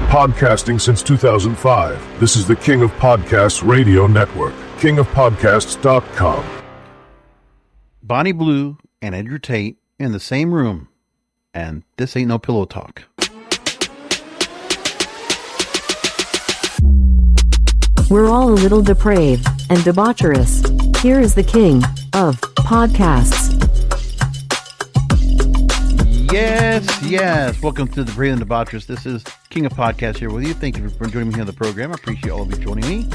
Podcasting since 2005. This is the King of Podcasts Radio Network. KingofPodcasts.com. Bonnie Blue and Andrew Tate in the same room. And this ain't no pillow talk. We're all a little depraved and debaucherous. Here is the King of Podcasts. Yes. Welcome to the Depraved and Debaucherous. This is King of Podcasts here with you. Thank you for joining me here on the program. I appreciate all of you joining me.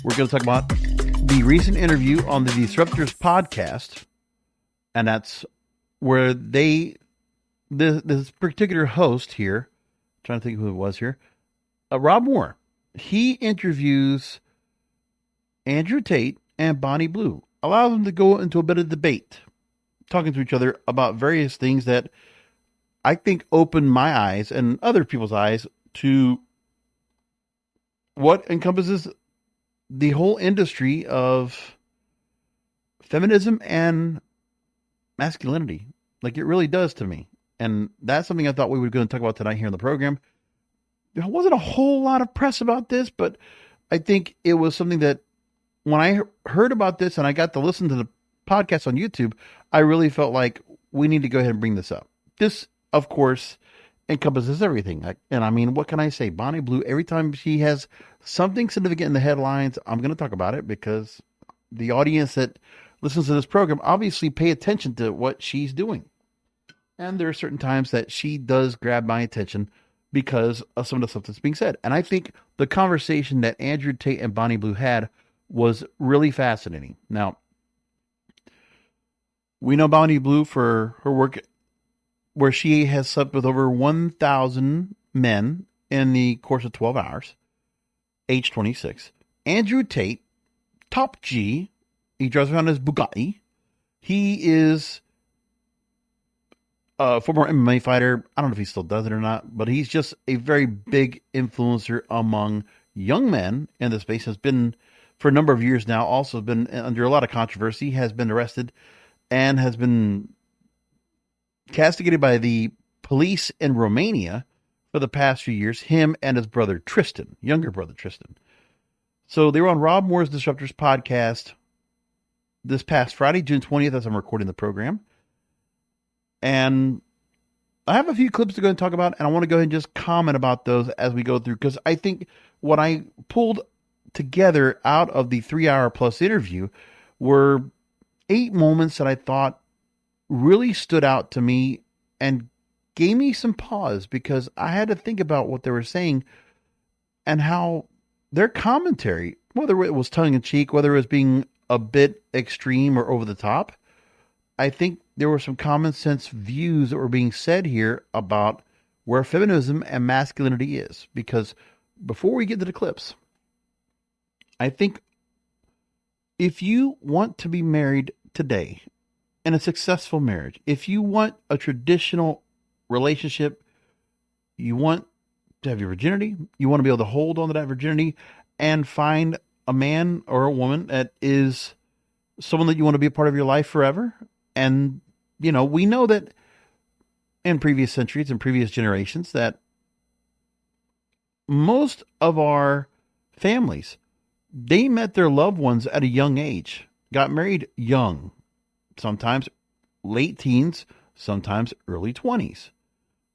We're going to talk about the recent interview on the Disruptors podcast. And that's where this particular host here, I'm trying to think who it was here, Rob Moore, he interviews Andrew Tate and Bonnie Blue, allows them to go into a bit of debate, talking to each other about various things that I think opened my eyes and other people's eyes to what encompasses the whole industry of feminism and masculinity. Like it really does to me. And that's something I thought we were going to talk about tonight here in the program. There wasn't a whole lot of press about this, but I think it was something that when I heard about this and I got to listen to the podcast on YouTube, I really felt like we need to go ahead and bring this up. This, of course, encompasses everything. And I mean, what can I say? Bonnie Blue, every time she has something significant in the headlines, I'm going to talk about it because the audience that listens to this program obviously pay attention to what she's doing. And there are certain times that she does grab my attention because of some of the stuff that's being said. And I think the conversation that Andrew Tate and Bonnie Blue had was really fascinating. Now, we know Bonnie Blue for her work where she has slept with over 1,000 men in the course of 12 hours, age 26. Andrew Tate, top G, he drives around his Bugatti. He is a former MMA fighter. I don't know if he still does it or not, but he's just a very big influencer among young men in the space. Has been for a number of years now, also been under a lot of controversy, has been arrested and has been castigated by the police in Romania for the past few years, him and his brother Tristan, younger brother Tristan. So they were on Rob Moore's Disruptors podcast this past Friday, June 20th, as I'm recording the program. And I have a few clips to go and talk about, and I want to go ahead and just comment about those as we go through, because I think what I pulled together out of the 3-hour plus interview were 8 moments that I thought really stood out to me and gave me some pause, because I had to think about what they were saying and how their commentary, whether it was tongue-in-cheek, whether it was being a bit extreme or over the top, I think there were some common sense views that were being said here about where feminism and masculinity is. Because before we get to the clips, I think if you want to be married today in a successful marriage, if you want a traditional relationship, you want to have your virginity, you want to be able to hold on to that virginity and find a man or a woman that is someone that you want to be a part of your life forever. And, you know, we know that in previous centuries and previous generations that most of our families, they met their loved ones at a young age, got married young, sometimes late teens, sometimes early 20s.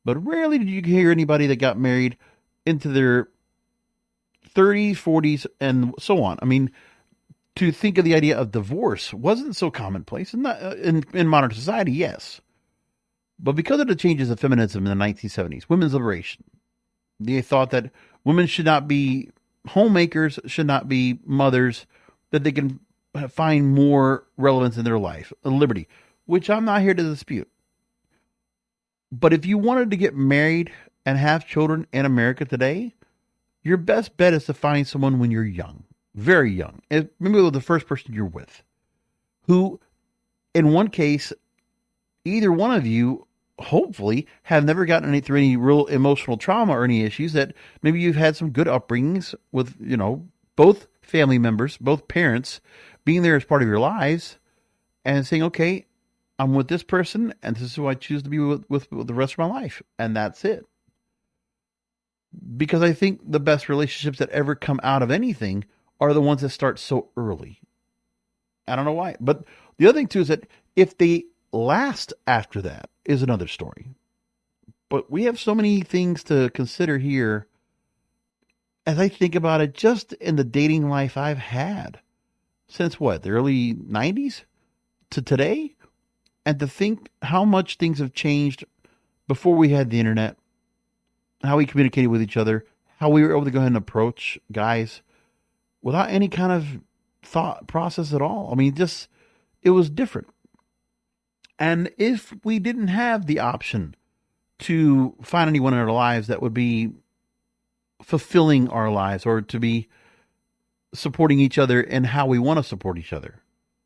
But rarely did you hear anybody that got married into their 30s, 40s, and so on. I mean, to think of the idea of divorce wasn't so commonplace. And in modern society, yes. But because of the changes of feminism in the 1970s, women's liberation, they thought that women should not be homemakers, should not be mothers, that they can find more relevance in their life, liberty, which I'm not here to dispute. But if you wanted to get married and have children in America today, your best bet is to find someone when you're young, very young. Maybe the first person you're with, who, in one case, either one of you, hopefully, have never gotten through any real emotional trauma or any issues, that maybe you've had some good upbringings with, you know, both family members, both parents being there as part of your lives and saying, okay, I'm with this person and this is who I choose to be with the rest of my life. And that's it. because I think the best relationships that ever come out of anything are the ones that start so early. I don't know why. But the other thing, too, is that if they last after that is another story. But we have so many things to consider here as I think about it, just in the dating life I've had since the early 90s to today. And to think how much things have changed before we had the internet, how we communicated with each other, how we were able to go ahead and approach guys without any kind of thought process at all. I mean, just, it was different. And if we didn't have the option to find anyone in our lives that would be fulfilling our lives or to be supporting each other in how we want to support each other,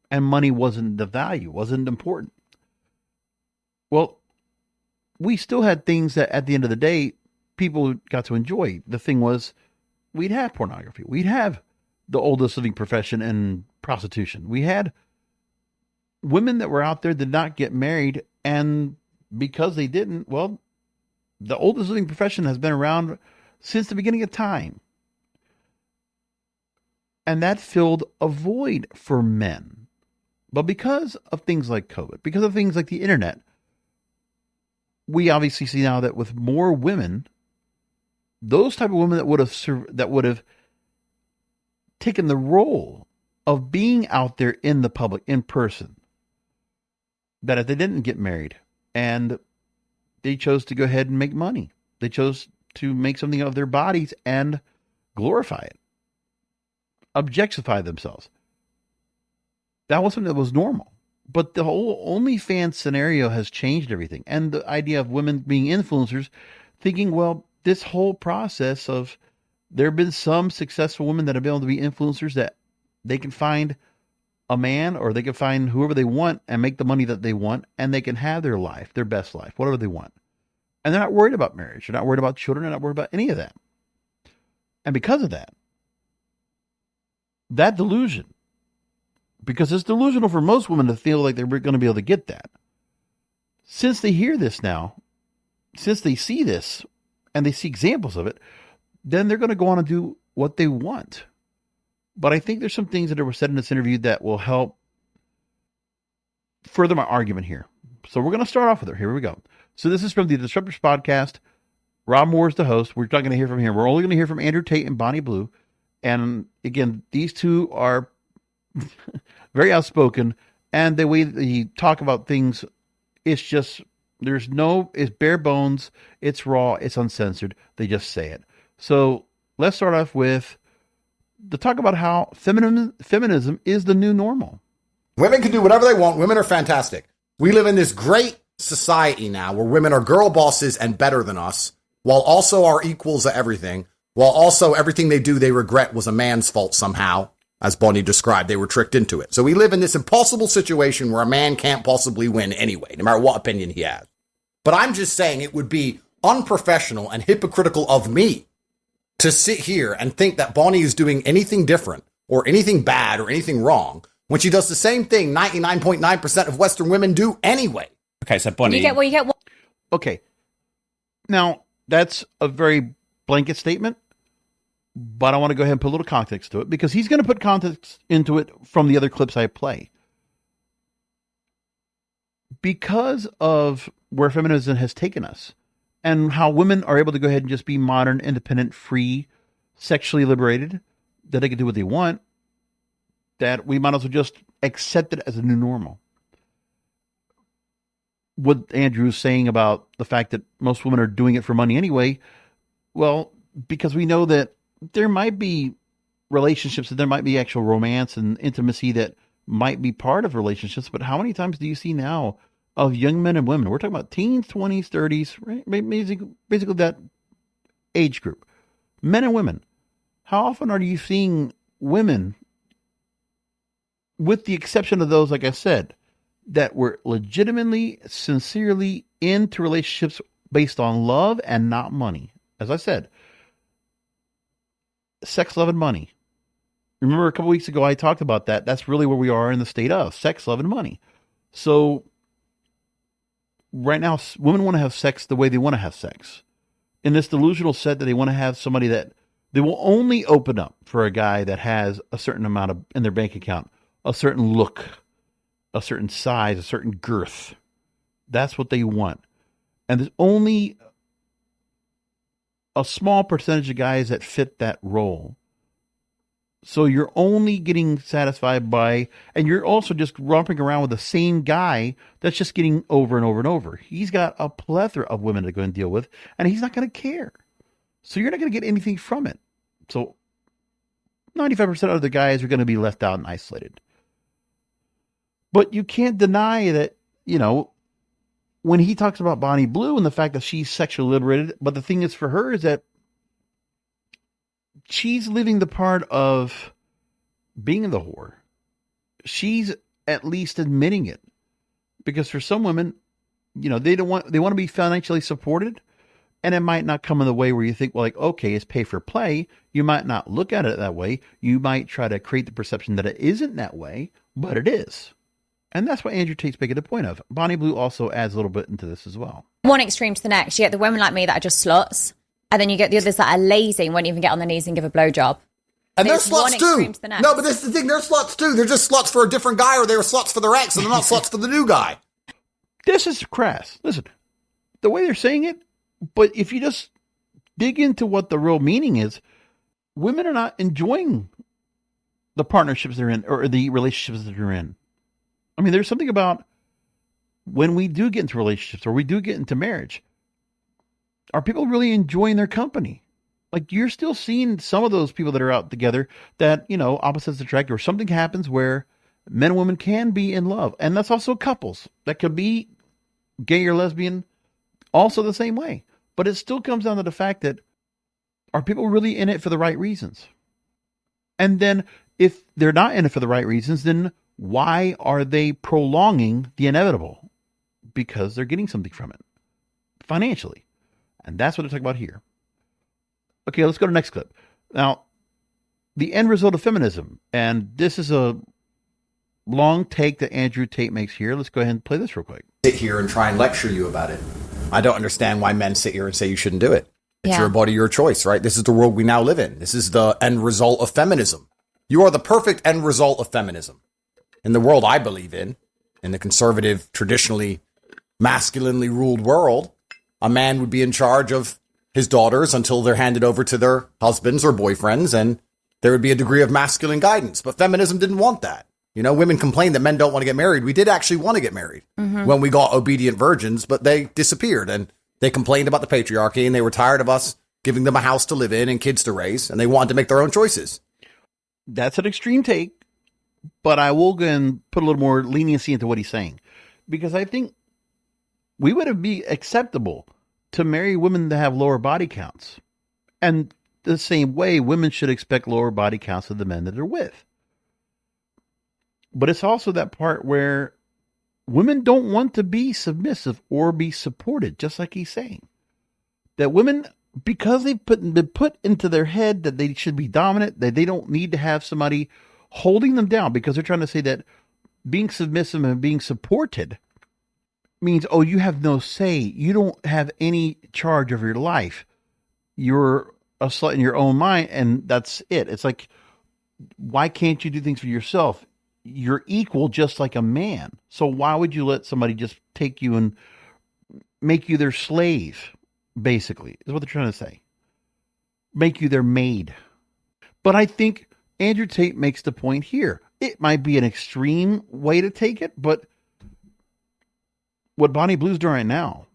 and money wasn't the value, wasn't important, well, we still had things that at the end of the day, people got to enjoy. The thing was, we'd have pornography. We'd have the oldest living profession in prostitution. We had women that were out there did not get married, and because they didn't, well, the oldest living profession has been around since the beginning of time. And that filled a void for men. But because of things like COVID, because of things like the internet, we obviously see now that with more women, those type of women that would have taken the role of being out there in the public, in person, that if they didn't get married and they chose to go ahead and make money, they chose to make something of their bodies and glorify it, objectify themselves. That was something that was normal. But the whole OnlyFans scenario has changed everything. And the idea of women being influencers, thinking, well, this whole process of, there have been some successful women that have been able to be influencers that they can find a man or they can find whoever they want and make the money that they want, and they can have their life, their best life, whatever they want. And they're not worried about marriage. They're not worried about children. They're not worried about any of that. And because of that, that delusion, because it's delusional for most women to feel like they're going to be able to get that. Since they hear this now, since they see this and they see examples of it, then they're going to go on and do what they want. But I think there's some things that were said in this interview that will help further my argument here. So we're going to start off with it. Here we go. So this is from the Disruptors podcast. Rob Moore is the host. We're not going to hear from him. We're only going to hear from Andrew Tate and Bonnie Blue. And again, these two are very outspoken, and the way they talk about things, it's just, it's bare bones, it's raw, it's uncensored. They just say it. So let's start off with the talk about how feminism is the new normal. Women can do whatever they want. Women are fantastic. We live in this great society now where women are girl bosses and better than us, while also are equals at everything, while also everything they do they regret was a man's fault somehow. As Bonnie described, they were tricked into it. So we live in this impossible situation where a man can't possibly win anyway, no matter what opinion he has. But I'm just saying it would be unprofessional and hypocritical of me to sit here and think that Bonnie is doing anything different or anything bad or anything wrong when she does the same thing 99.9% of Western women do anyway. Okay, so Bonnie... Okay. Now, that's a very blanket statement. But I want to go ahead and put a little context to it, because he's going to put context into it from the other clips I play. Because of where feminism has taken us and how women are able to go ahead and just be modern, independent, free, sexually liberated, that they can do what they want, that we might as well just accept it as a new normal. What Andrew's saying about the fact that most women are doing it for money anyway, well, because we know that there might be relationships and there might be actual romance and intimacy that might be part of relationships. But how many times do you see now of young men and women? We're talking about teens, 20s, 30s, right? Basically that age group, men and women. How often are you seeing women, with the exception of those, like I said, that were legitimately, sincerely into relationships based on love and not money? As I said, sex, love, and money. Remember a couple weeks ago I talked about that. That's really where we are in the state of sex, love, and money. So right now, women want to have sex the way they want to have sex, in this delusional set that they want to have somebody that they will only open up for a guy that has a certain amount of in their bank account, a certain look, a certain size, a certain girth. That's what they want. And there's only a small percentage of guys that fit that role. So you're only getting satisfied by, and you're also just romping around with the same guy that's just getting over and over and over. He's got a plethora of women to go and deal with, and he's not going to care. So you're not going to get anything from it. So 95% of the guys are going to be left out and isolated. But you can't deny that, you know, when he talks about Bonnie Blue and the fact that she's sexually liberated, but the thing is for her is that she's living the part of being the whore. She's at least admitting it. Because for some women, you know, they want to be financially supported, and it might not come in the way where you think, well, like, okay, it's pay for play. You might not look at it that way. You might try to create the perception that it isn't that way, but it is. And that's what Andrew Tate's making the point of. Bonnie Blue also adds a little bit into this as well. One extreme to the next. You get the women like me that are just sluts, and then you get the others that are lazy and won't even get on their knees and give a blowjob. And they're sluts too. No, but this is the thing. They're sluts too. They're just sluts for a different guy, or they were sluts for their ex, and they're not sluts for the new guy. This is crass. Listen, the way they're saying it, but if you just dig into what the real meaning is, women are not enjoying the partnerships they're in or the relationships that they're in. I mean, there's something about when we do get into relationships or we do get into marriage, are people really enjoying their company? Like, you're still seeing some of those people that are out together that, you know, opposites attract, or something happens where men and women can be in love. And that's also couples that could be gay or lesbian also the same way. But it still comes down to the fact that, are people really in it for the right reasons? And then if they're not in it for the right reasons, then why are they prolonging the inevitable? Because they're getting something from it financially. And that's what they're talking about here. Okay, let's go to the next clip. Now, the end result of feminism. And this is a long take that Andrew Tate makes here. Let's go ahead and play this real quick. Sit here and try and lecture you about it. I don't understand why men sit here and say you shouldn't do it. It's your body, your choice, right? This is the world we now live in. This is the end result of feminism. You are the perfect end result of feminism. In the world I believe in the conservative, traditionally masculinely ruled world, a man would be in charge of his daughters until they're handed over to their husbands or boyfriends, and there would be a degree of masculine guidance. But feminism didn't want that. You know, women complain that men don't want to get married. We did actually want to get married when we got obedient virgins, but they disappeared, and they complained about the patriarchy, and they were tired of us giving them a house to live in and kids to raise, and they wanted to make their own choices. That's an extreme take, but I will go and put a little more leniency into what he's saying, because I think we would be acceptable to marry women that have lower body counts. And the same way, women should expect lower body counts of the men that they're with. But it's also that part where women don't want to be submissive or be supported, just like he's saying. That women, because they've been put into their head that they should be dominant, that they don't need to have somebody holding them down, because they're trying to say that being submissive and being supported means, oh, you have no say. You don't have any charge of your life. You're a slut in your own mind, and that's it. It's like, why can't you do things for yourself? You're equal just like a man. So why would you let somebody just take you and make you their slave, basically, is what they're trying to say. Make you their maid. But I think Andrew Tate makes the point here. It might be an extreme way to take it, but what Bonnie Blue's doing right now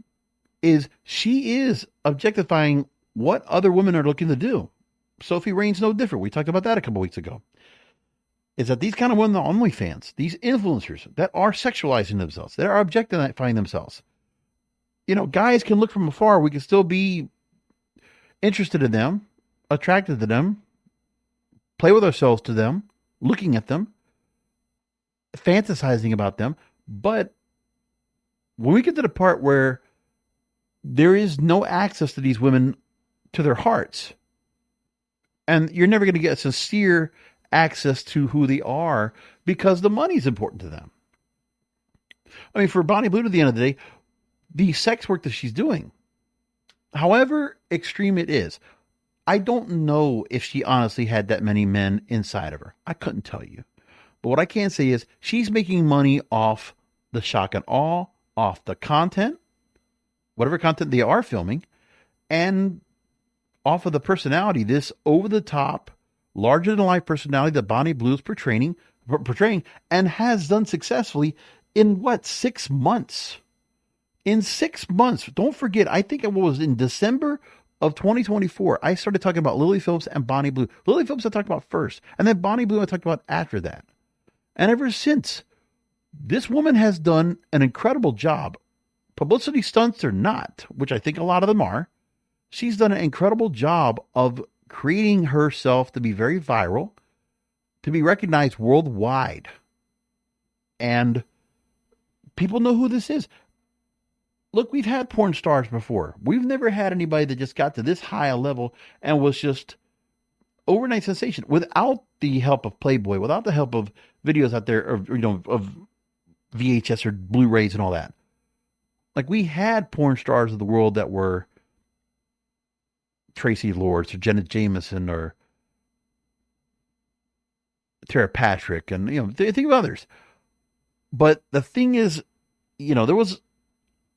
is she is objectifying what other women are looking to do. Sophie Rain's no different. We talked about that a couple weeks ago. Is that these kind of women on OnlyFans, these influencers that are sexualizing themselves, that are objectifying themselves. You know, guys can look from afar. We can still be interested in them, attracted to them, play with ourselves to them, looking at them, fantasizing about them. But when we get to the part where there is no access to these women, to their hearts, and you're never going to get a sincere access to who they are because the money's important to them. I mean, for Bonnie Blue, at the end of the day, the sex work that she's doing however extreme it is, I don't know if she honestly had that many men inside of her. I couldn't tell you. But what I can say is she's making money off the shock and awe, off the content, whatever content they are filming, and off of the personality, this over-the-top, larger-than-life personality that Bonnie Blue is portraying, and has done successfully in, 6 months? In 6 months. Don't forget, I think it was in December of 2024, I started talking about Lily Phillips and Bonnie Blue. Lily Phillips I talked about first, and then Bonnie Blue I talked about after that. And ever since, this woman has done an incredible job. Publicity stunts or not, which I think a lot of them are, she's done an incredible job of creating herself to be very viral, to be recognized worldwide. And people know who this is. Look, we've had porn stars before. We've never had anybody that just got to this high a level and was just overnight sensation without the help of Playboy, without the help of videos out there of VHS or Blu-rays and all that. Like, we had porn stars of the world that were Tracy Lords or Janet Jameson or Tara Patrick and, think of others. But the thing is, there was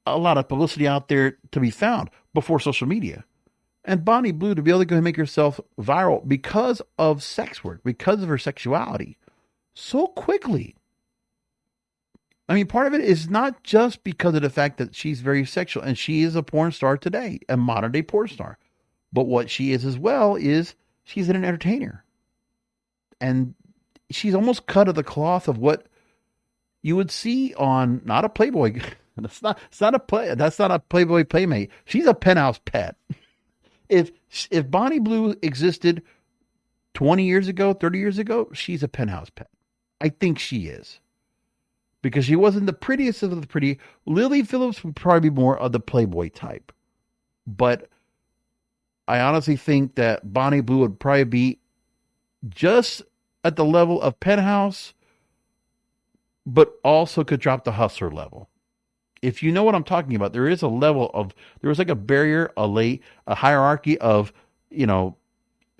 a lot of publicity out there to be found before social media. And Bonnie Blue, to be able to go and make herself viral because of sex work, because of her sexuality, so quickly. I mean, part of it is not just because of the fact that she's very sexual, and she is a porn star today, a modern day porn star. But what she is as well is she's an entertainer. And she's almost cut of the cloth of what you would see on, not a Playboy. That's not a Playboy Playmate. She's a penthouse pet. If Bonnie Blue existed 20 years ago, 30 years ago, she's a penthouse pet. I think she is. Because she wasn't the prettiest of the pretty. Lily Phillips would probably be more of the Playboy type. But I honestly think that Bonnie Blue would probably be just at the level of penthouse, but also could drop the hustler level. If you know what I'm talking about, there is a level of, there was like a barrier, a hierarchy of,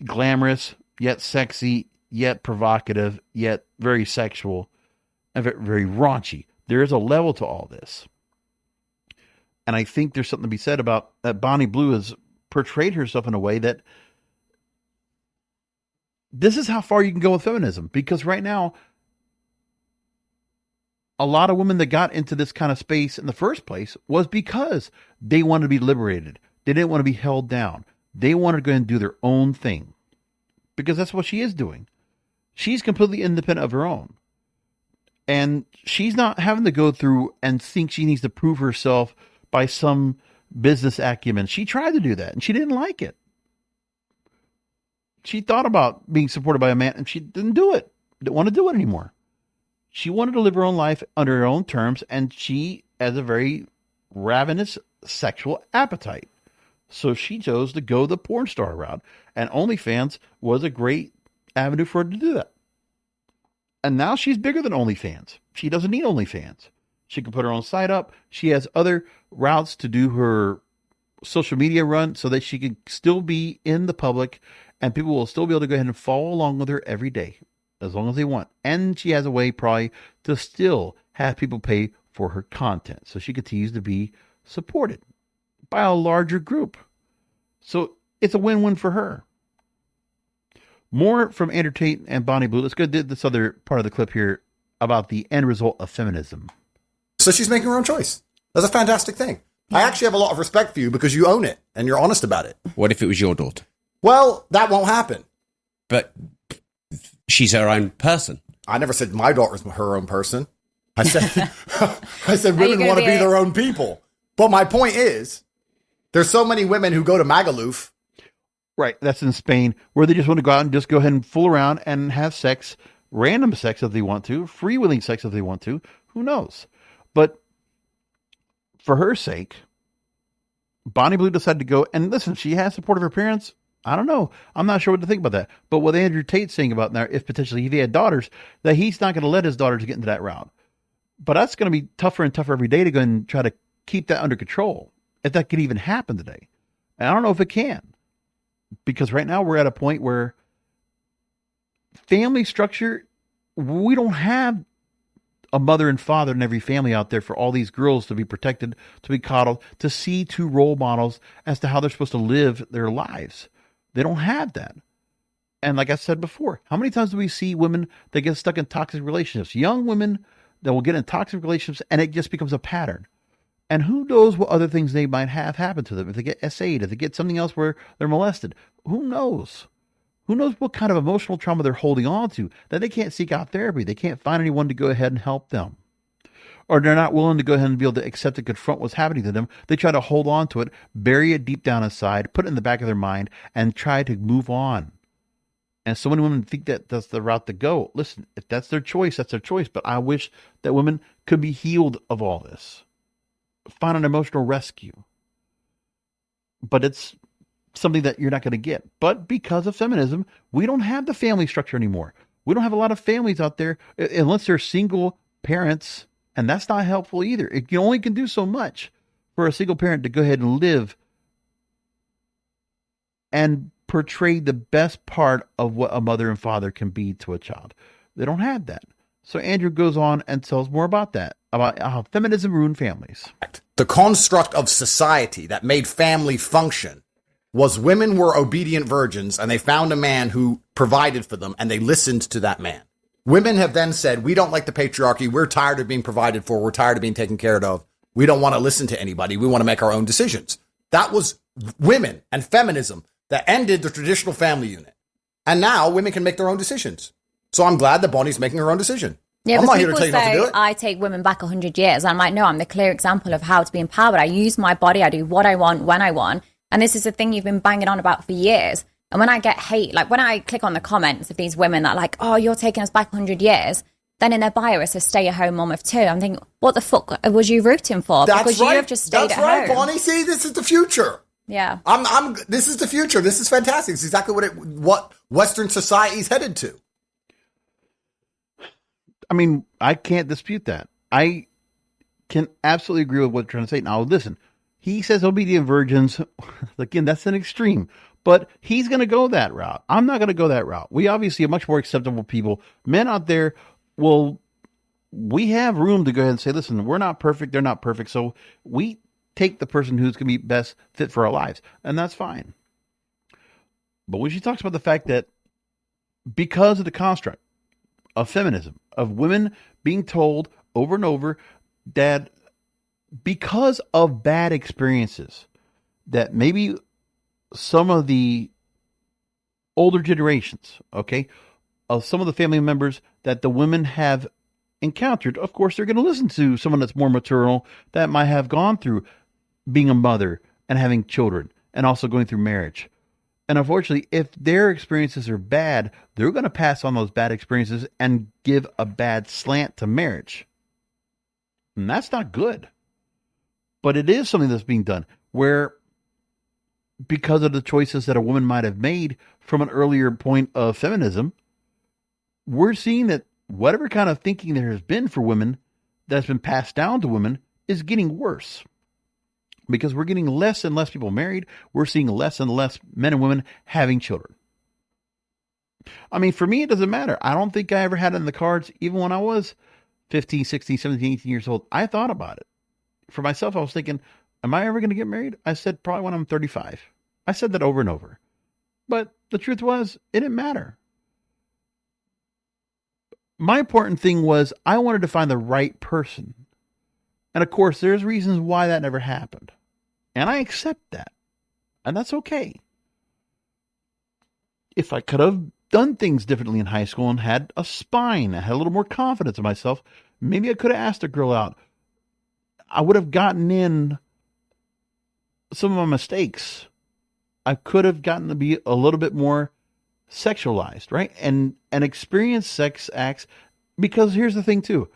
glamorous, yet sexy, yet provocative, yet very sexual, and very raunchy. There is a level to all this. And I think there's something to be said about that Bonnie Blue has portrayed herself in a way that this is how far you can go with feminism. Because right now, a lot of women that got into this kind of space in the first place was because they wanted to be liberated. They didn't want to be held down. They wanted to go and do their own thing. Because that's what she is doing. She's completely independent of her own. And she's not having to go through and think she needs to prove herself by some business acumen. She tried to do that and she didn't like it. She thought about being supported by a man and she didn't do it. Didn't want to do it anymore. She wanted to live her own life under her own terms, and she has a very ravenous sexual appetite. So she chose to go the porn star route, and OnlyFans was a great avenue for her to do that. And now she's bigger than OnlyFans. She doesn't need OnlyFans. She can put her own site up. She has other routes to do her social media run so that she can still be in the public, and people will still be able to go ahead and follow along with her every day. As long as they want. And she has a way probably to still have people pay for her content. So she continues to be supported by a larger group. So it's a win-win for her. More from Andrew Tate and Bonnie Blue. Let's go to this other part of the clip here about the end result of feminism. So she's making her own choice. That's a fantastic thing. I actually have a lot of respect for you because you own it and you're honest about it. What if it was your daughter? Well, that won't happen. But she's her own person. I never said my daughter's her own person. I said women want to be their own people. But my point is, there's so many women who go to Magaluf. Right, that's in Spain, where they just want to go out and just go ahead and fool around and have sex, random sex if they want to, freewheeling sex if they want to. Who knows? But for her sake, Bonnie Blue decided to go, and listen, she has support of her parents. I don't know. I'm not sure what to think about that. But what Andrew Tate's saying about now, if potentially he had daughters, that he's not going to let his daughters get into that route. But that's going to be tougher and tougher every day to go and try to keep that under control, if that could even happen today. And I don't know if it can, because right now we're at a point where family structure, we don't have a mother and father in every family out there for all these girls to be protected, to be coddled, to see two role models as to how they're supposed to live their lives. They don't have that. And like I said before, how many times do we see women that get stuck in toxic relationships? Young women that will get in toxic relationships and it just becomes a pattern. And who knows what other things they might have happen to them. If they get SA'd, if they get something else where they're molested, who knows? Who knows what kind of emotional trauma they're holding on to that they can't seek out therapy. They can't find anyone to go ahead and help them. Or they're not willing to go ahead and be able to accept and confront what's happening to them. They try to hold on to it, bury it deep down inside, put it in the back of their mind, and try to move on. And so many women think that that's the route to go. Listen, if that's their choice, that's their choice. But I wish that women could be healed of all this. Find an emotional rescue. But it's something that you're not going to get. But because of feminism, we don't have the family structure anymore. We don't have a lot of families out there, unless they're single parents, and that's not helpful either. You only can do so much for a single parent to go ahead and live and portray the best part of what a mother and father can be to a child. They don't have that. So Andrew goes on and tells more about that, about how feminism ruined families. The construct of society that made family function was women were obedient virgins and they found a man who provided for them and they listened to that man. Women have then said, we don't like the patriarchy. We're tired of being provided for. We're tired of being taken care of. We don't want to listen to anybody. We want to make our own decisions. That was women and feminism that ended the traditional family unit. And now women can make their own decisions. So I'm glad that Bonnie's making her own decision. Yeah, I'm but not here to people tell you not to say, do it. I take women back 100 years. I'm like, no, I'm the clear example of how to be empowered. I use my body. I do what I want, when I want. And this is the thing you've been banging on about for years. And when I get hate, like when I click on the comments of these women that are like, oh, you're taking us back 100 years, then in their bio it says stay-at-home mom of two. I'm thinking, what the fuck was you rooting for? That's because right. you have just stayed That's at right, home. Bonnie. See, this is the future. Yeah. This is the future. This is fantastic. It's exactly what Western society is headed to. I mean, I can't dispute that. I can absolutely agree with what you're trying to say. Now, listen, he says obedient virgins. Again, that's an extreme. But he's going to go that route. I'm not going to go that route. We obviously are much more acceptable people. Men out there, we have room to go ahead and say, listen, we're not perfect. They're not perfect. So we take the person who's going to be best fit for our lives. And that's fine. But when she talks about the fact that because of the construct of feminism, of women being told over and over that because of bad experiences, that maybe some of the older generations, okay, of some of the family members that the women have encountered, of course, they're going to listen to someone that's more maternal that might have gone through being a mother and having children and also going through marriage. And unfortunately, if their experiences are bad, they're going to pass on those bad experiences and give a bad slant to marriage. And that's not good. But it is something that's being done where, because of the choices that a woman might have made from an earlier point of feminism, we're seeing that whatever kind of thinking there has been for women that's been passed down to women is getting worse. Because we're getting less and less people married. We're seeing less and less men and women having children. I mean, for me, it doesn't matter. I don't think I ever had it in the cards, even when I was 15, 16, 17, 18 years old. I thought about it. For myself, I was thinking, am I ever going to get married? I said, probably when I'm 35. I said that over and over. But the truth was, it didn't matter. My important thing was I wanted to find the right person. And of course, there's reasons why that never happened. And I accept that. And that's okay. If I could have done things differently in high school and had a spine, I had a little more confidence in myself, maybe I could have asked a girl out. I would have gotten in some of my mistakes. I could have gotten to be a little bit more sexualized, right? And experience sex acts. Because here's the thing too.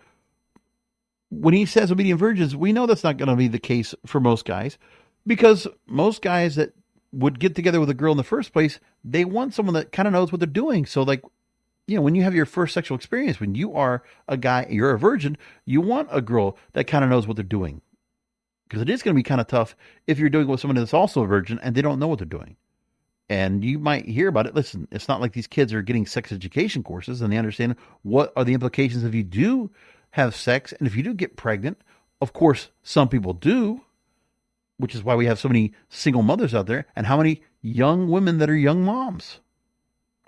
When he says obedient virgins, we know that's not going to be the case for most guys, because most guys that would get together with a girl in the first place, they want someone that kind of knows what they're doing. So like, you know, when you have your first sexual experience, when you are a guy, you're a virgin, you want a girl that kind of knows what they're doing. Because it is going to be kind of tough if you're doing it with someone that's also a virgin and they don't know what they're doing. And you might hear about it. Listen, it's not like these kids are getting sex education courses and they understand what are the implications if you do have sex. And if you do get pregnant, of course, some people do, which is why we have so many single mothers out there and how many young women that are young moms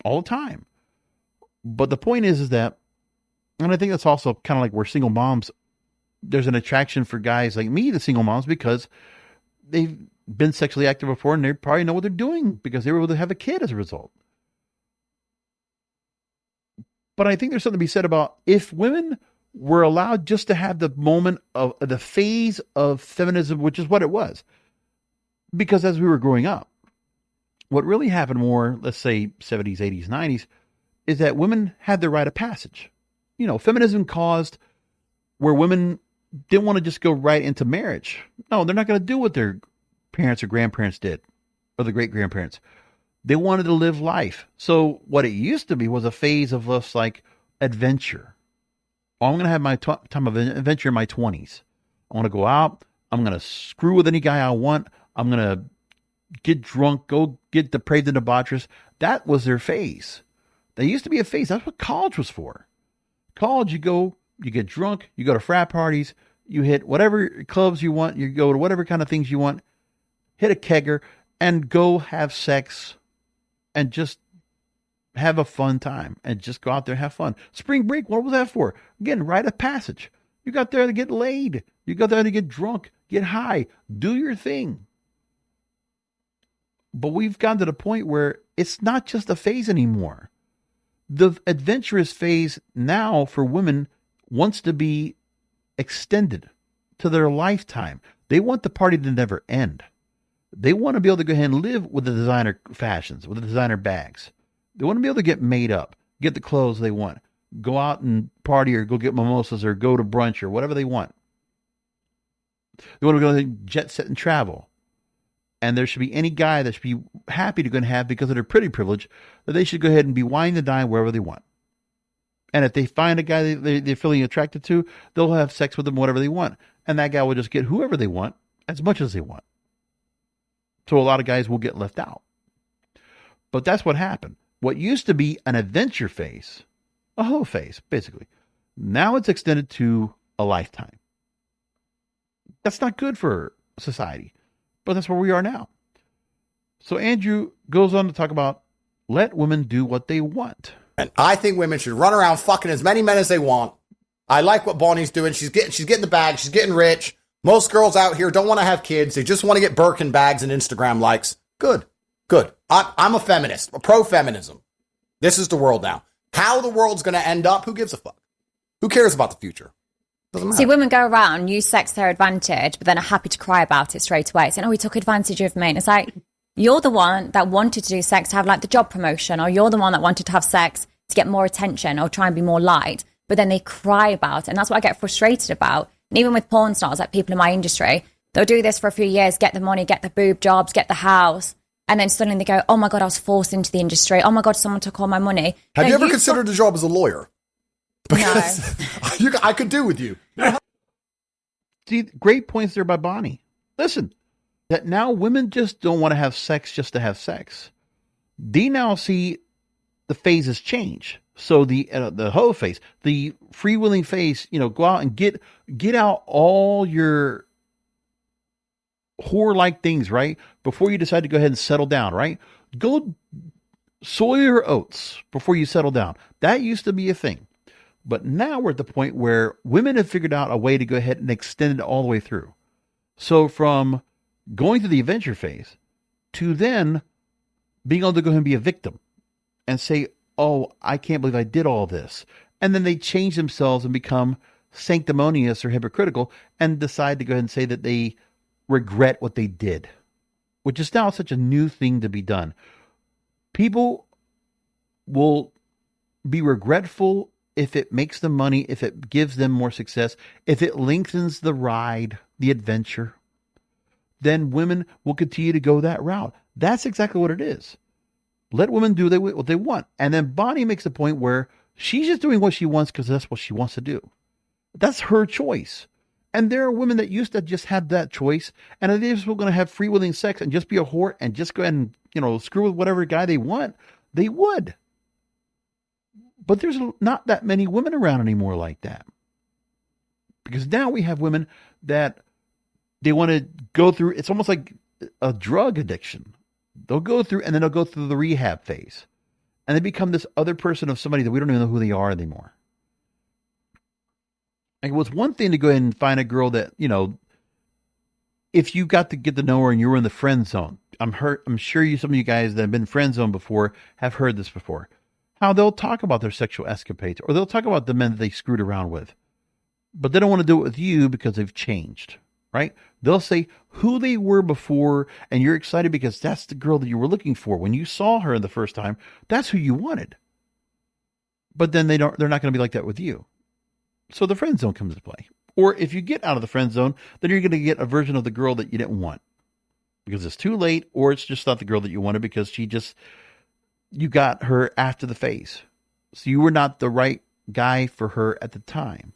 all the time. But the point is that, and I think that's also kind of like where single moms, there's an attraction for guys like me, the single moms, because they've been sexually active before and they probably know what they're doing because they were able to have a kid as a result. But I think there's something to be said about if women were allowed just to have the moment of the phase of feminism, which is what it was. Because as we were growing up, what really happened more, let's say 70s, 80s, 90s, is that women had their rite of passage. You know, feminism caused where women didn't want to just go right into marriage. No, they're not going to do what their parents or grandparents did, or the great-grandparents. They wanted to live life. So what it used to be was a phase of us like adventure. Oh, I'm going to have my time of adventure in my 20s. I want to go out. I'm going to screw with any guy I want. I'm going to get drunk, go get depraved and debaucherous. That was their phase. There used to be a phase. That's what college was for. College, you go, you get drunk, you go to frat parties, you hit whatever clubs you want, you go to whatever kind of things you want, hit a kegger, and go have sex and just have a fun time and just go out there and have fun. Spring break, what was that for? Again, rite of passage. You got there to get laid. You got there to get drunk, get high, do your thing. But we've gotten to the point where it's not just a phase anymore. The adventurous phase now for women wants to be extended to their lifetime. They want the party to never end. They want to be able to go ahead and live with the designer fashions, with the designer bags. They want to be able to get made up, get the clothes they want, go out and party or go get mimosas or go to brunch or whatever they want. They want to go jet set and travel. And there should be any guy that should be happy to go and have, because of their pretty privilege, that they should go ahead and be wine and dine wherever they want. And if they find a guy they're feeling attracted to, they'll have sex with him whatever they want. And that guy will just get whoever they want, as much as they want. So a lot of guys will get left out. But that's what happened. What used to be an adventure phase, a whole phase, basically, now it's extended to a lifetime. That's not good for society, but that's where we are now. So Andrew goes on to talk about let women do what they want. And I think women should run around fucking as many men as they want. I like what Bonnie's doing. She's getting the bag. She's getting rich. Most girls out here don't want to have kids. They just want to get Birkin bags and Instagram likes. Good. I'm a feminist, a pro-feminism. This is the world now. How the world's going to end up, who gives a fuck? Who cares about the future? Doesn't matter. See, women go around, use sex to their advantage, but then are happy to cry about it straight away. Saying, oh, he took advantage of me. And it's like, you're the one that wanted to do sex to have like the job promotion, or you're the one that wanted to have sex to get more attention or try and be more liked. But then they cry about it. And that's what I get frustrated about. And even with porn stars, like people in my industry, they'll do this for a few years, get the money, get the boob jobs, get the house. And then suddenly they go, oh my God, I was forced into the industry. Oh my God, someone took all my money. Have you ever considered a job as a lawyer? Because No. I could do with you. See, great points there by Bonnie. Listen, that now women just don't want to have sex just to have sex. They now see the phases change. So the hoe phase, the freewheeling phase, go out and get out all your whore-like things, right? Before you decide to go ahead and settle down, right? Go sow your oats before you settle down. That used to be a thing. But now we're at the point where women have figured out a way to go ahead and extend it all the way through. So from going through the adventure phase to then being able to go ahead and be a victim and say, oh, I can't believe I did all this. And then they change themselves and become sanctimonious or hypocritical and decide to go ahead and say that they regret what they did, which is now such a new thing to be done. People will be regretful if it makes them money, if it gives them more success, if it lengthens the ride, the adventure, then women will continue to go that route. That's exactly what it is. Let women do what they want. And then Bonnie makes the point where she's just doing what she wants because that's what she wants to do. That's her choice. And there are women that used to just have that choice, and if they're just going to have free willing sex and just be a whore and just go ahead and, screw with whatever guy they want, they would. But there's not that many women around anymore like that. Because now we have women that they want to go through, it's almost like a drug addiction. They'll go through, and then they'll go through the rehab phase. And they become this other person of somebody that we don't even know who they are anymore. Like, it was one thing to go ahead and find a girl that, if you got to get to know her and you were in the friend zone. I'm sure some of you guys that have been friend zoned before have heard this before. How they'll talk about their sexual escapades, or they'll talk about the men that they screwed around with. But they don't want to do it with you because they've changed, right? They'll say who they were before, and you're excited because that's the girl that you were looking for. When you saw her the first time, that's who you wanted. But then they're not going to be like that with you. So the friend zone comes into play. Or if you get out of the friend zone, then you're going to get a version of the girl that you didn't want. Because it's too late, or it's just not the girl that you wanted because you got her after the phase. So you were not the right guy for her at the time.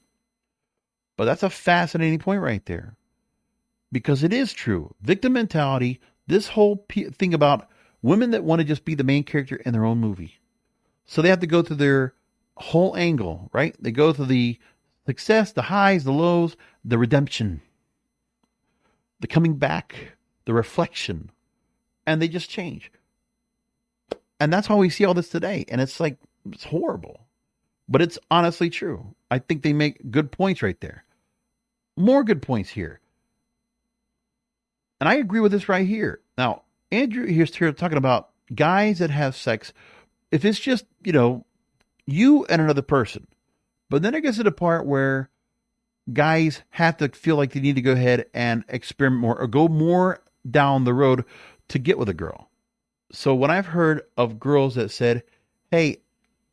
But that's a fascinating point right there. Because it is true. Victim mentality, this whole thing about women that want to just be the main character in their own movie. So they have to go through their whole angle, right? They go through the success, the highs, the lows, the redemption, the coming back, the reflection, and they just change. And that's how we see all this today. And it's horrible, but it's honestly true. I think they make good points right there. More good points here. And I agree with this right here. Now, Andrew here's here talking about guys that have sex. If it's just, you and another person, but then it gets to the part where guys have to feel like they need to go ahead and experiment more or go more down the road to get with a girl. So when I've heard of girls that said, hey,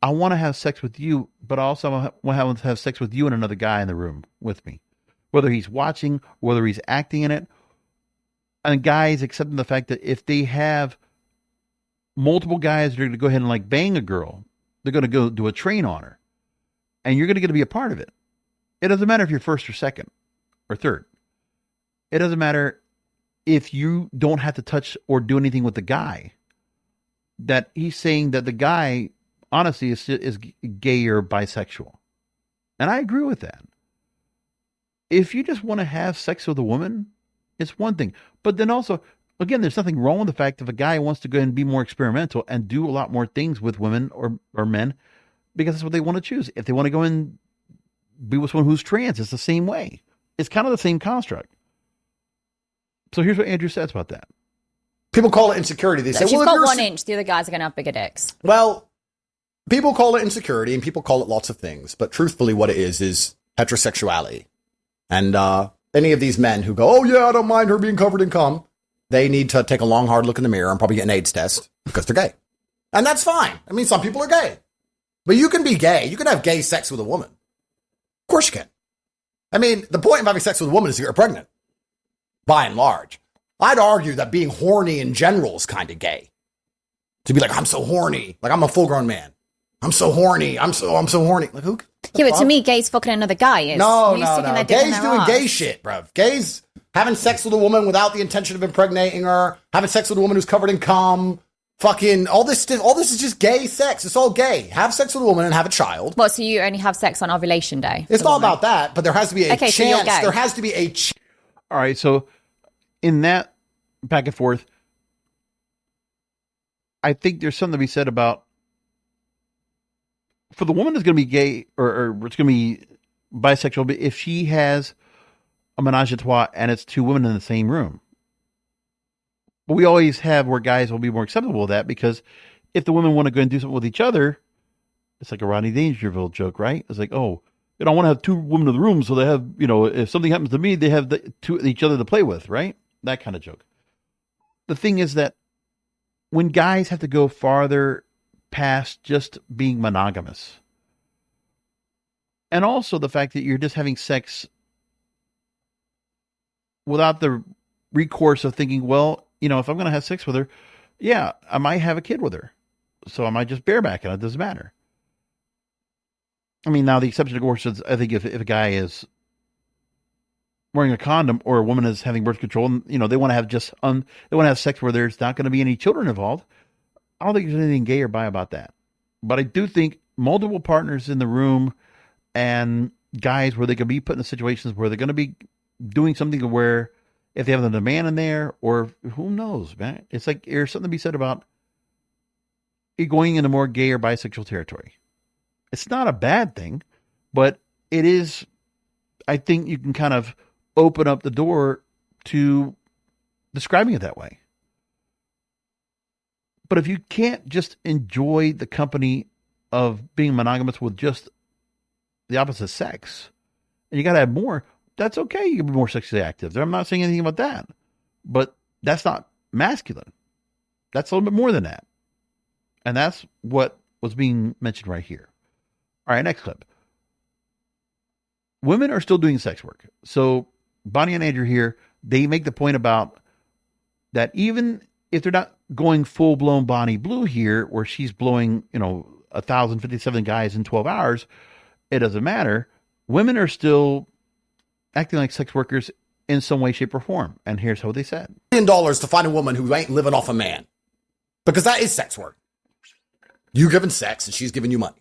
I want to have sex with you, but I also want to have sex with you and another guy in the room with me, whether he's watching, whether he's acting in it, and guys accepting the fact that if they have multiple guys that are going to go ahead and bang a girl, they're going to go do a train on her, and you're going to get to be a part of it. It doesn't matter if you're first or second or third. It doesn't matter if you don't have to touch or do anything with the guy. That he's saying that the guy, honestly, is gay or bisexual. And I agree with that. If you just want to have sex with a woman, it's one thing. But then also, again, there's nothing wrong with the fact if a guy wants to go and be more experimental and do a lot more things with women or men, because that's what they want to choose. If they want to go and be with someone who's trans, it's the same way. It's kind of the same construct. So here's what Andrew says about that. People call it insecurity. They say, if you've well, got 1 inch, the other guys are going to have bigger dicks. Well, people call it insecurity and people call it lots of things. But truthfully, what it is heterosexuality. And any of these men who go, oh, yeah, I don't mind her being covered in cum, they need to take a long, hard look in the mirror and probably get an AIDS test because they're gay. And that's fine. I mean, some people are gay. But you can be gay. You can have gay sex with a woman. Of course you can. I mean, the point of having sex with a woman is you're pregnant, by and large. I'd argue that being horny in general is kind of gay. To be like, I'm so horny. Like, I'm a full-grown man. I'm so horny. I'm so horny. Like, who? Yeah, but to me, gay's fucking another guy. No. Gay's doing gay shit, bro. Gay's having sex with a woman without the intention of impregnating her. Having sex with a woman who's covered in cum. Fucking all this is just gay sex. It's all gay. Have sex with a woman and have a child. What? So you only have sex on ovulation day? It's not about that, but there has to be a chance. So you're gay. There has to be a. All right. So in that back and forth, I think there's something to be said about for the woman that's going to be gay or it's going to be bisexual, but if she has a menage a trois and it's two women in the same room. But we always have where guys will be more acceptable of that because if the women want to go and do something with each other, it's like a Rodney Dangerfield joke, right? It's like, oh, I want to have two women in the room so they have, if something happens to me, they have each other to play with, right? That kind of joke. The thing is that when guys have to go farther past just being monogamous, and also the fact that you're just having sex without the recourse of thinking, well, if I'm going to have sex with her, yeah, I might have a kid with her. So I might just bareback it. It doesn't matter. I mean, now the exception, of course, is I think if a guy is wearing a condom or a woman is having birth control and, they want to have they want to have sex where there's not going to be any children involved. I don't think there's anything gay or bi about that. But I do think multiple partners in the room and guys where they could be put in situations where they're going to be doing something where if they have the demand in there, or who knows, man, it's like there's something to be said about it going into more gay or bisexual territory. It's not a bad thing, but it is, I think you can kind of open up the door to describing it that way. But if you can't just enjoy the company of being monogamous with just the opposite sex, and you got to have more, that's okay. You can be more sexually active. I'm not saying anything about that, but that's not masculine. That's a little bit more than that. And that's what was being mentioned right here. All right, next clip. Women are still doing sex work. So Bonnie and Andrew here, they make the point about that even if they're not going full-blown Bonnie Blue here, where she's blowing, 1,057 guys in 12 hours, it doesn't matter. Women are still acting like sex workers in some way, shape, or form. And here's how they said. $1 million to find a woman who ain't living off a man. Because that is sex work. You giving sex and she's giving you money.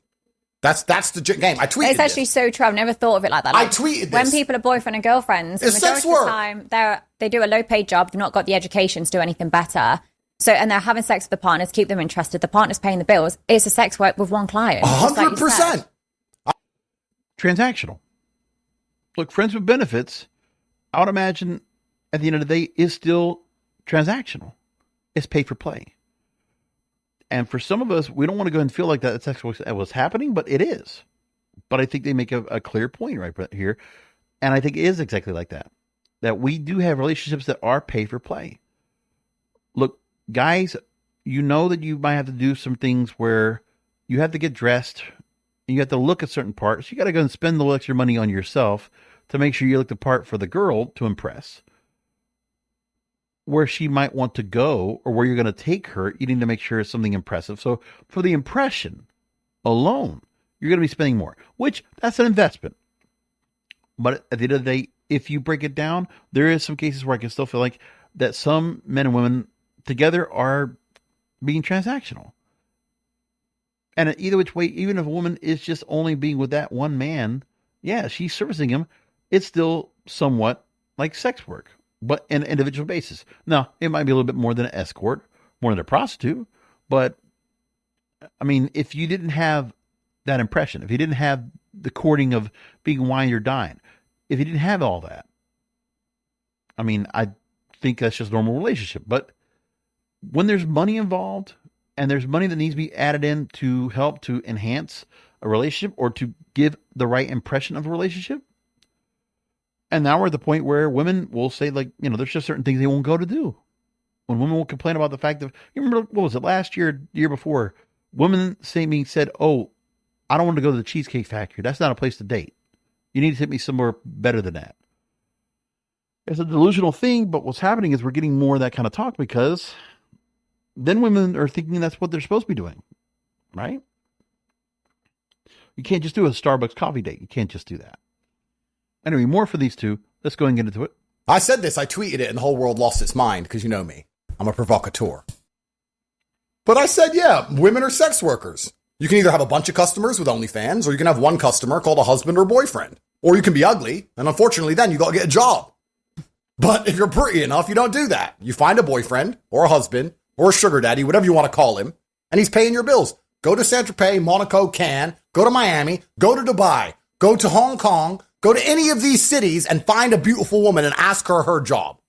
That's the game. I tweeted It's actually so true. I've never thought of it like that. I tweeted this. When people are boyfriend and girlfriends, it's the majority sex work. of the time, they do a low-paid job. They've not got the education to do anything better. So, and they're having sex with the partners, keep them interested. The partner's paying the bills. It's a sex work with one client. 100%. Transactional. Look, friends with benefits, I would imagine at the end of the day, is still transactional. It's pay for play. And for some of us, we don't want to go and feel like that's actually what's happening, but it is. But I think they make a clear point right here. And I think it is exactly like that. That we do have relationships that are pay for play. Look, guys, you know that you might have to do some things where you have to get dressed. You have to look a certain part. So you got to go and spend a little extra money on yourself to make sure you look the part for the girl to impress. Where she might want to go or where you're going to take her, you need to make sure it's something impressive. So for the impression alone, you're going to be spending more, which that's an investment. But at the end of the day, if you break it down, there is some cases where I can still feel like that some men and women together are being transactional. And either which way, even if a woman is just only being with that one man, yeah, she's servicing him. It's still somewhat like sex work, but on an individual basis. Now, it might be a little bit more than an escort, more than a prostitute. But, I mean, if you didn't have that impression, if you didn't have the courting of being wine or dine, if you didn't have all that, I mean, I think that's just a normal relationship. But when there's money involved and there's money that needs to be added in to help to enhance a relationship or to give the right impression of a relationship, and now we're at the point where women will say, like, there's just certain things they won't go to do. When women will complain about the fact that, you remember, what was it, last year, year before, women said, oh, I don't want to go to the Cheesecake Factory. That's not a place to date. You need to take me somewhere better than that. It's a delusional thing, but what's happening is we're getting more of that kind of talk because then women are thinking that's what they're supposed to be doing, right? You can't just do a Starbucks coffee date. You can't just do that. Anyway, more for these two. Let's go and get into it. I said this, I tweeted it, and the whole world lost its mind because you know me. I'm a provocateur. But I said, yeah, women are sex workers. You can either have a bunch of customers with OnlyFans, or you can have one customer called a husband or boyfriend. Or you can be ugly, and unfortunately then you got to get a job. But if you're pretty enough, you don't do that. You find a boyfriend, or a husband, or a sugar daddy, whatever you want to call him, and he's paying your bills. Go to Saint-Tropez, Monaco, Cannes, go to Miami, go to Dubai, go to Hong Kong, go to any of these cities and find a beautiful woman and ask her job.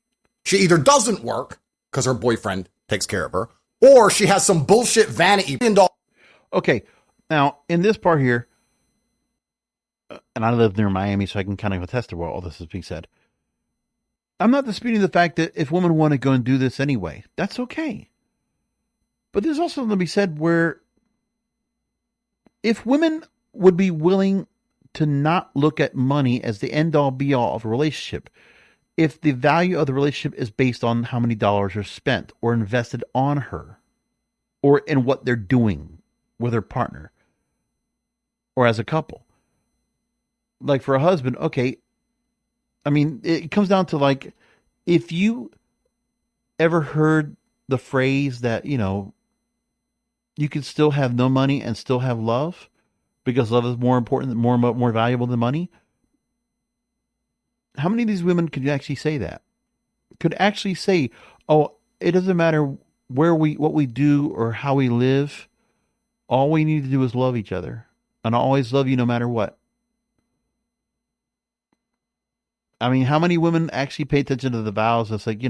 She either doesn't work because her boyfriend takes care of her, or she has some bullshit vanity. Okay, now in this part here, and I live near Miami, so I can kind of attest to what all this is being said. I'm not disputing the fact that if women want to go and do this anyway, that's okay. But there's also something to be said where if women would be willing to not look at money as the end-all be-all of a relationship, if the value of the relationship is based on how many dollars are spent or invested on her, or in what they're doing with her partner, or as a couple. Like for a husband, okay, I mean, it comes down to like, if you ever heard the phrase that, you can still have no money and still have love because love is more important, more valuable than money. How many of these women could actually say that? Could actually say, oh, it doesn't matter what we do or how we live. All we need to do is love each other. And I'll always love you no matter what. I mean, how many women actually pay attention to the vows? It's like,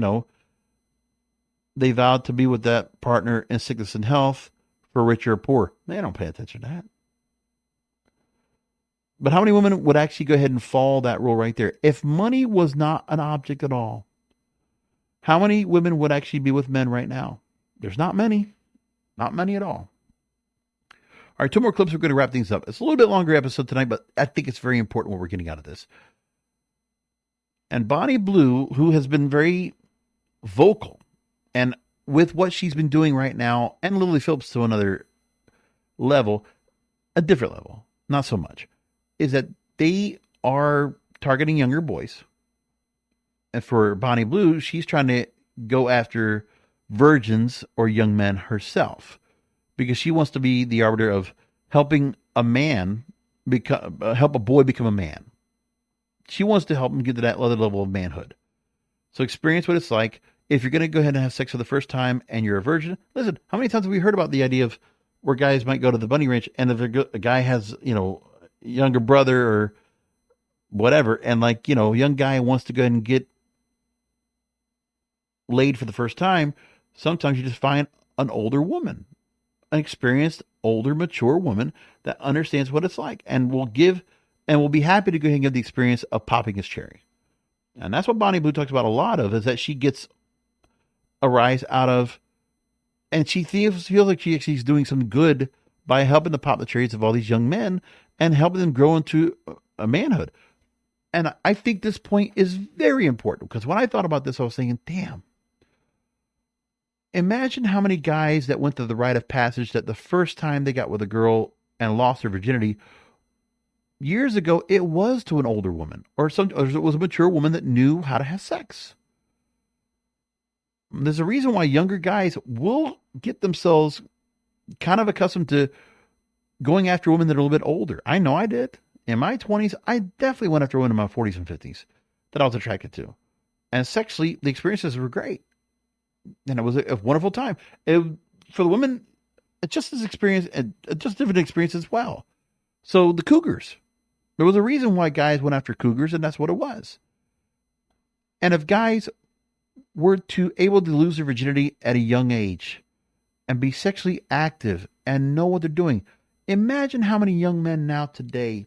they vowed to be with that partner in sickness and health, for rich or poor. They don't pay attention to that. But how many women would actually go ahead and follow that rule right there? If money was not an object at all, how many women would actually be with men right now? There's not many. Not many at all. All right, 2 more clips. We're going to wrap things up. It's a little bit longer episode tonight, but I think it's very important what we're getting out of this. And Bonnie Blue, who has been very vocal, and with what she's been doing right now, and Lily Phillips to another level, a different level, not so much, is that they are targeting younger boys. And for Bonnie Blue, she's trying to go after virgins or young men herself, because she wants to be the arbiter of helping a man help a boy become a man. She wants to help him get to that other level of manhood. So experience what it's like. If you're going to go ahead and have sex for the first time and you're a virgin, listen, how many times have we heard about the idea of where guys might go to the bunny ranch, and if a guy has, younger brother or whatever, and young guy wants to go ahead and get laid for the first time, sometimes you just find an older woman, an experienced, older, mature woman that understands what it's like and will be happy to go ahead and give the experience of popping his cherry. And that's what Bonnie Blue talks about a lot of, is that she gets a rise out of, and she feels like she's doing some good by helping to pop the cherries of all these young men and helping them grow into a manhood. And I think this point is very important, because when I thought about this, I was thinking, damn, imagine how many guys that went through the rite of passage that the first time they got with a girl and lost their virginity years ago, it was to an older woman, or it was a mature woman that knew how to have sex. There's a reason why younger guys will get themselves kind of accustomed to going after women that are a little bit older. I know I did. In my 20s, I definitely went after women in my 40s and 50s that I was attracted to. And sexually, the experiences were great. And it was a wonderful time. For the women, it's just as experience, just different experience as well. So the cougars. There was a reason why guys went after cougars, and that's what it was. And if guys were able to lose their virginity at a young age and be sexually active and know what they're doing, imagine how many young men now today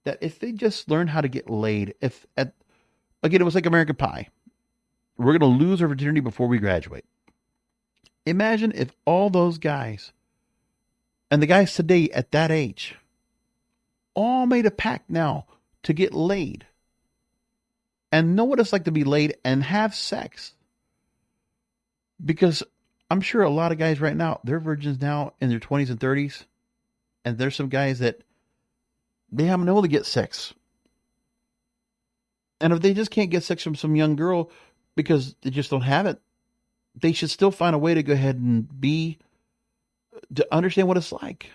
that if they just learn how to get laid, again, it was like American Pie. We're going to lose our virginity before we graduate. Imagine if all those guys and the guys today at that age all made a pact now to get laid and know what it's like to be laid and have sex. Because I'm sure a lot of guys right now, they're virgins now in their 20s and 30s. And there's some guys that they haven't been able to get sex. And if they just can't get sex from some young girl because they just don't have it, they should still find a way to go ahead and to understand what it's like.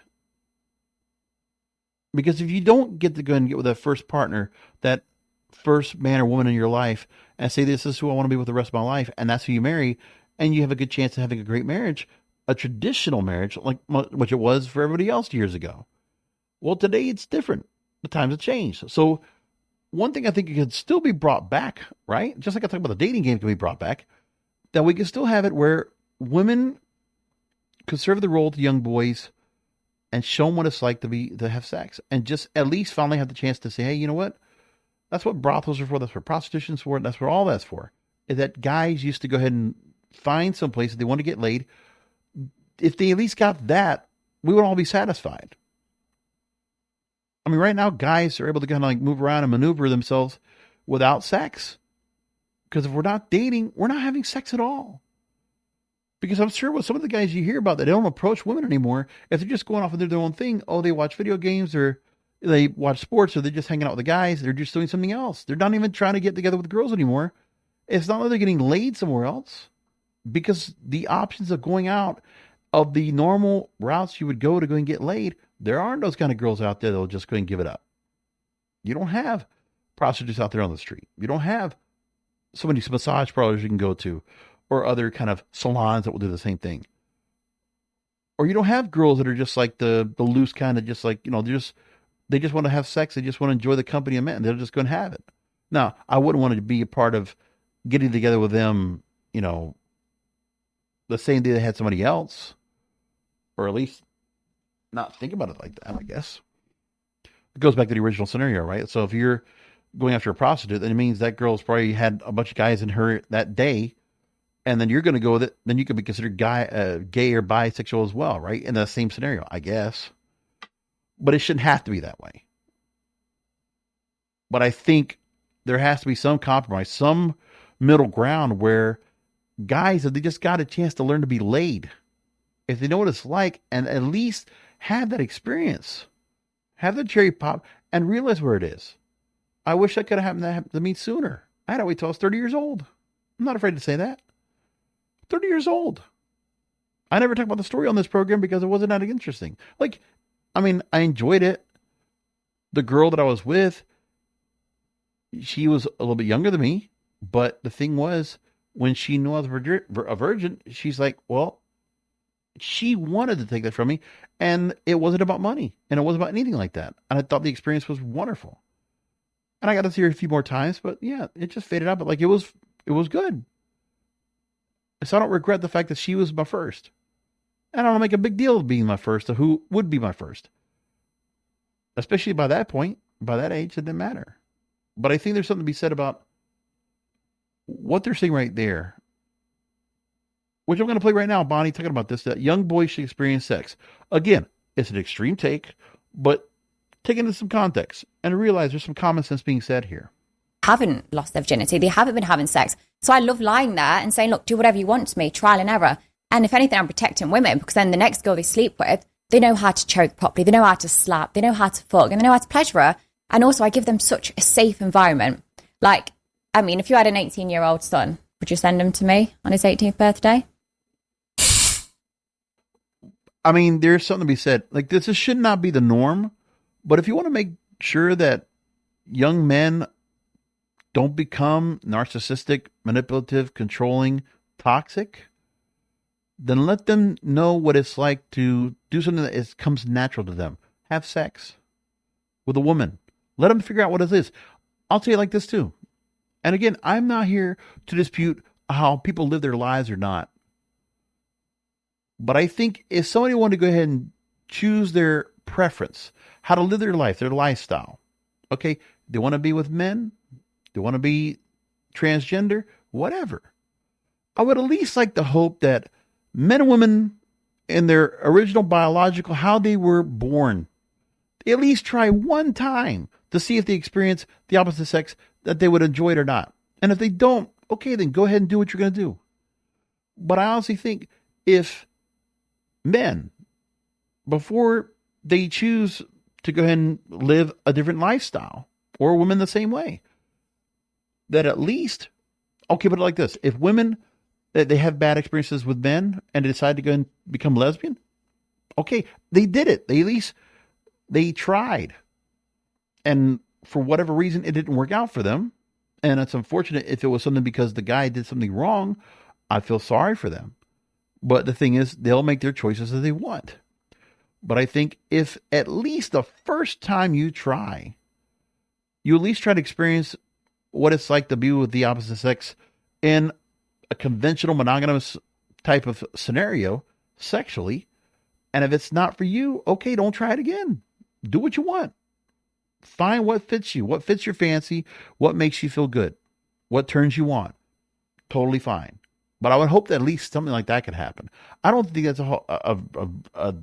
Because if you don't get to go and get with that first partner, that first man or woman in your life, and say, this is who I want to be with the rest of my life, and that's who you marry, and you have a good chance of having a great marriage, a traditional marriage, like which it was for everybody else years ago. Well, today it's different. The times have changed. So one thing I think it could still be brought back, right? Just like I talked about the dating game can be brought back, that we can still have it where women could serve the role to young boys and show them what it's like to have sex, and just at least finally have the chance to say, hey, you know what? That's what brothels are for. That's what prostitution's for. That's what all that's for. Is that guys used to go ahead and find some place that they want to get laid. If they at least got that, we would all be satisfied. I mean, right now, guys are able to kind of like move around and maneuver themselves without sex. Because if we're not dating, we're not having sex at all. Because I'm sure with some of the guys you hear about that they don't approach women anymore, if they're just going off and do their own thing, oh, they watch video games or, They watch sports, or they're just hanging out with the guys. They're just doing something else. They're not even trying to get together with girls anymore. It's not like they're getting laid somewhere else, because the options of going out of the normal routes you would go to go and get laid, there aren't those kind of girls out there that'll just go and give it up. You don't have prostitutes out there on the street. You don't have so many massage parlors you can go to, or other kind of salons that will do the same thing. Or you don't have girls that are just like the loose kind of, just like, they just want to have sex. They just want to enjoy the company of men. They're just going to have it. Now, I wouldn't want to be a part of getting together with them, the same day they had somebody else, or at least not think about it like that, I guess. It goes back to the original scenario, right? So if you're going after a prostitute, then it means that girl's probably had a bunch of guys in her that day, and then you're going to go with it. Then you could be considered gay or bisexual as well, right? In the same scenario, I guess. But it shouldn't have to be that way. But I think there has to be some compromise, some middle ground where guys, if they just got a chance to learn to be laid, if they know what it's like, and at least have that experience, have the cherry pop, and realize where it is. I wish that could have happened to me sooner. I had to wait till I was 30 years old. I'm not afraid to say that. 30 years old. I never talk about the story on this program because it wasn't that interesting. I enjoyed it. The girl that I was with, she was a little bit younger than me, but the thing was, when she knew I was a virgin, she's like, well, she wanted to take that from me, and it wasn't about money, and it wasn't about anything like that. And I thought the experience was wonderful. And I got to see her a few more times, but yeah, it just faded out. But it was good. So I don't regret the fact that she was my first. And I don't make a big deal of being my first, of who would be my first. Especially by that point, by that age, it didn't matter. But I think there's something to be said about what they're saying right there, which I'm going to play right now, Bonnie, talking about this, that young boys should experience sex. Again, it's an extreme take, but take into some context and realize there's some common sense being said here. Haven't lost their virginity. They haven't been having sex. So I love lying there and saying, look, do whatever you want to me, trial and error. And if anything, I'm protecting women, because then the next girl they sleep with, they know how to choke properly. They know how to slap. They know how to fuck, and they know how to pleasure her. And also I give them such a safe environment. If you had an 18-year-old son, would you send him to me on his 18th birthday? There's something to be said. This should not be the norm. But if you want to make sure that young men don't become narcissistic, manipulative, controlling, toxic, then let them know what it's like to do something that comes natural to them. Have sex with a woman. Let them figure out what it is. I'll tell you like this too. And again, I'm not here to dispute how people live their lives or not. But I think if somebody wanted to go ahead and choose their preference, how to live their life, their lifestyle, okay, they want to be with men, they want to be transgender, whatever. I would at least like to hope that men and women in their original biological, how they were born, they at least try one time to see if they experience the opposite sex, that they would enjoy it or not. And if they don't, okay, then go ahead and do what you're going to do. But I honestly think if men, before they choose to go ahead and live a different lifestyle, or women the same way, that at least, okay, but like this, if women, they have bad experiences with men and they decide to go and become lesbian, okay, they did it. They at least, they tried. And for whatever reason, it didn't work out for them. And it's unfortunate if it was something because the guy did something wrong. I feel sorry for them. But the thing is, they'll make their choices as they want. But I think if at least the first time you try, you at least try to experience what it's like to be with the opposite sex in a conventional monogamous type of scenario sexually. And if it's not for you, okay, don't try it again. Do what you want. Find what fits you, what fits your fancy, what makes you feel good, what turns you on. Totally fine. But I would hope that at least something like that could happen. I don't think that's a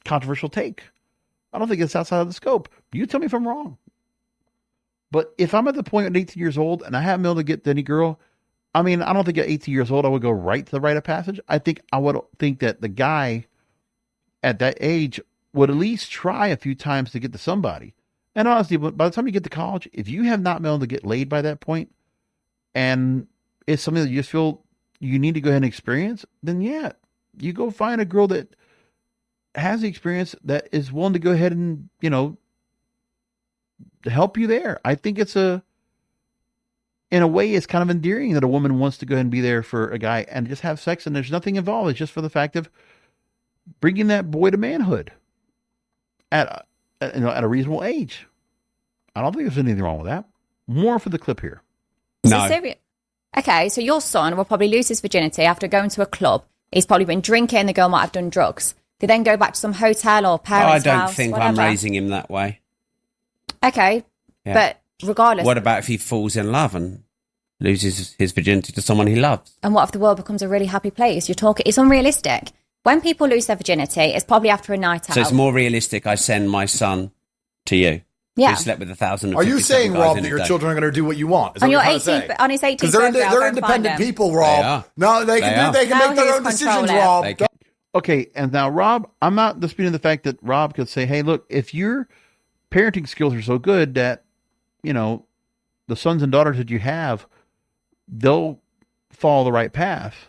controversial take. I don't think it's outside of the scope. You tell me if I'm wrong. But if I'm at the point at 18 years old and I haven't been able to get to any girl, I don't think at 18 years old I would go right to the rite of passage. I would think that the guy at that age would at least try a few times to get to somebody. And honestly, by the time you get to college, if you have not been able to get laid by that point, and it's something that you just feel you need to go ahead and experience, then yeah, you go find a girl that has the experience that is willing to go ahead and, to help you there. I think in a way, it's kind of endearing that a woman wants to go ahead and be there for a guy and just have sex, and there's nothing involved. It's just for the fact of bringing that boy to manhood at a reasonable age. I don't think there's anything wrong with that. More for the clip here. No. Okay, so your son will probably lose his virginity after going to a club. He's probably been drinking. The girl might have done drugs. They then go back to some hotel or parents' house. I don't think whatever. I'm raising him that way. Okay, Yeah. but regardless. What about if he falls in love and loses his virginity to someone he loves? And what if the world becomes a really happy place? It's unrealistic. When people lose their virginity, it's probably after a night out. So it's more realistic I send my son to you. Yeah. Who slept with 1,000. Are you saying, Rob, that your children are going to do what you want? Is On that your what you're trying to 18th, say? on his 18th Because birthday, I'll they're go and find independent him. people, Rob. They are. No, they can They make their Now own he's decisions, controlling. Rob. They can. Okay, and now, Rob, I'm not disputing the fact that Rob could say, hey, look, if your parenting skills are so good that, the sons and daughters that you have, they'll follow the right path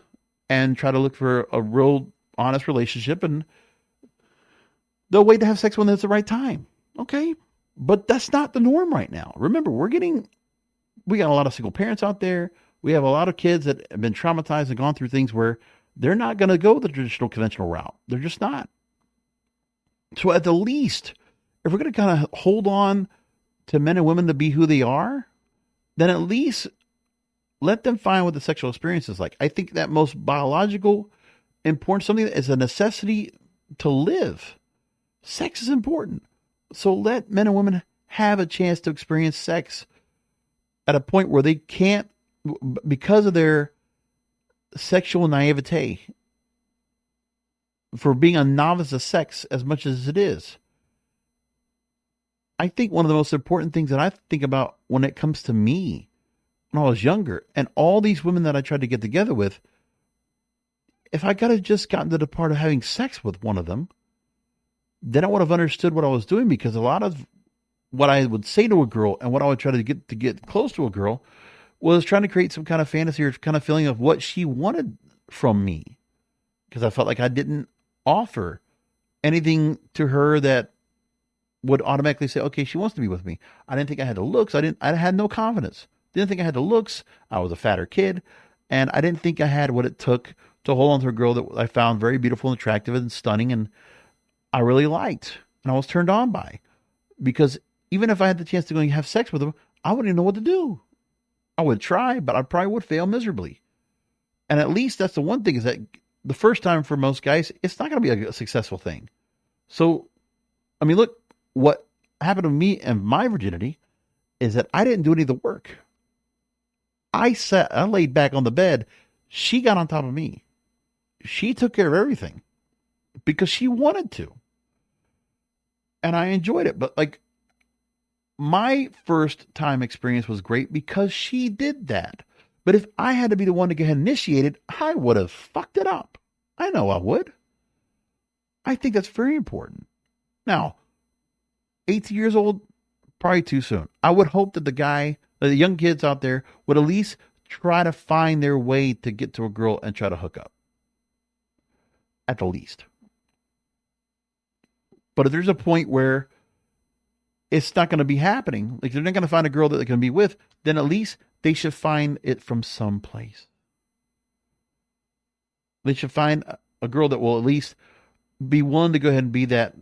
and try to look for a real honest relationship, and they'll wait to have sex when it's the right time. Okay, but that's not the norm right now. Remember, we got a lot of single parents out there. We have a lot of kids that have been traumatized and gone through things where they're not going to go the traditional conventional route. They're just not. So at the least, if we're going to kind of hold on to men and women to be who they are, then at least let them find what the sexual experience is like. I think that most biological important, something that is a necessity to live. Sex is important. So let men and women have a chance to experience sex at a point where they can't, because of their sexual naivete, for being a novice of sex as much as it is. I think one of the most important things that I think about when it comes to me when I was younger and all these women that I tried to get together with, if I could have just gotten to the part of having sex with one of them, then I would have understood what I was doing, because a lot of what I would say to a girl and what I would try to get close to a girl was trying to create some kind of fantasy or kind of feeling of what she wanted from me, because I felt like I didn't offer anything to her that would automatically say, okay, she wants to be with me. I didn't think I had the looks. I had no confidence. Didn't think I had the looks. I was a fatter kid, and I didn't think I had what it took to hold on to a girl that I found very beautiful and attractive and stunning, and I really liked, and I was turned on by. Because even if I had the chance to go and have sex with them, I wouldn't even know what to do. I would try, but I probably would fail miserably. And at least that's the one thing, is that the first time for most guys, it's not going to be a successful thing. So, I mean, look, what happened to me and my virginity is that I didn't do any of the work. I laid back on the bed. She got on top of me. She took care of everything because she wanted to. And I enjoyed it. But like, my first time experience was great because she did that. But if I had to be the one to get initiated, I would have fucked it up. I know I would. I think that's very important. Now, 18 years old, probably too soon. I would hope that the young kids out there would at least try to find their way to get to a girl and try to hook up. At the least. But if there's a point where it's not going to be happening, like they're not going to find a girl that they're going to be with, then at least they should find it from someplace. They should find a girl that will at least be willing to go ahead and be that